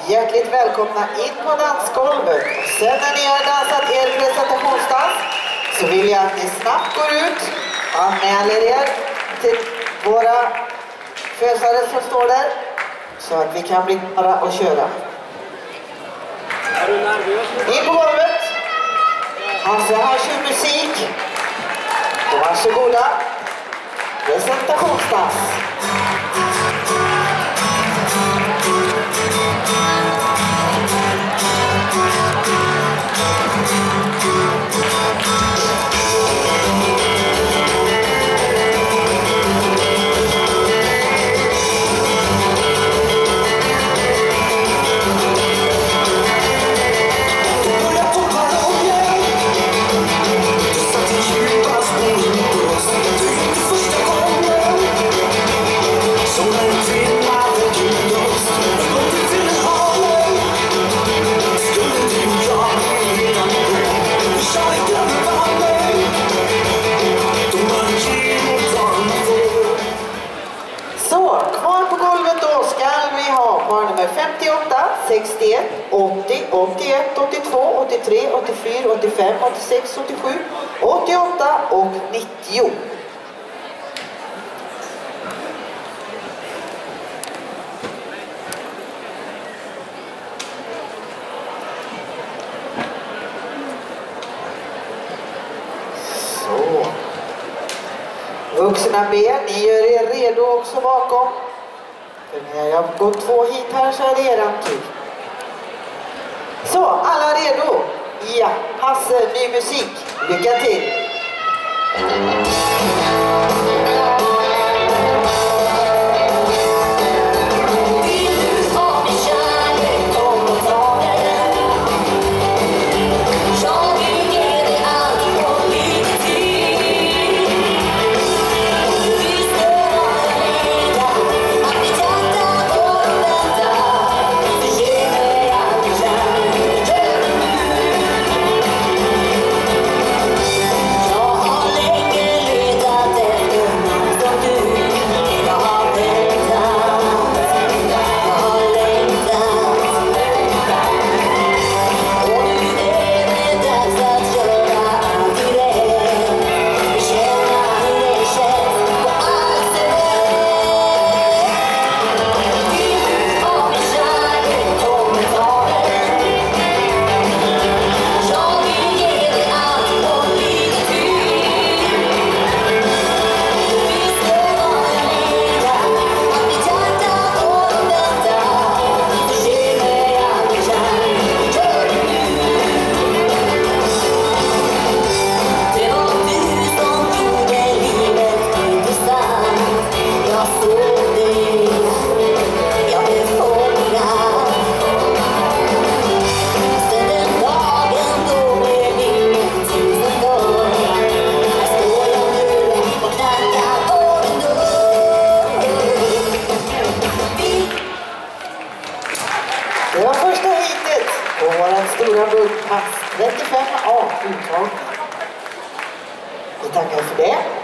hjärtligt välkomna in på dansgolvet. Sen när ni har dansat er presentationsdans så vill jag att ni snabbt går ut och anmäler er till våra fösare som står där så att vi kan bli klara och köra. In på golvet. Hasse har kör musik. Och varsågoda. Presentationsdans. Nummer 58, 61, 80, 81, 82, 83, 84, 85, 86, 87, 88 och 90. Så. Vuxna ben, ni gör er redo också bakom. När jag har gått 2 hit här så är det eran tur. Så, alla redo? Ja, Hasse, ny musik. Lycka till! Det var första hitet på våran stora bullpass 35A uttag. Vi tackar för det.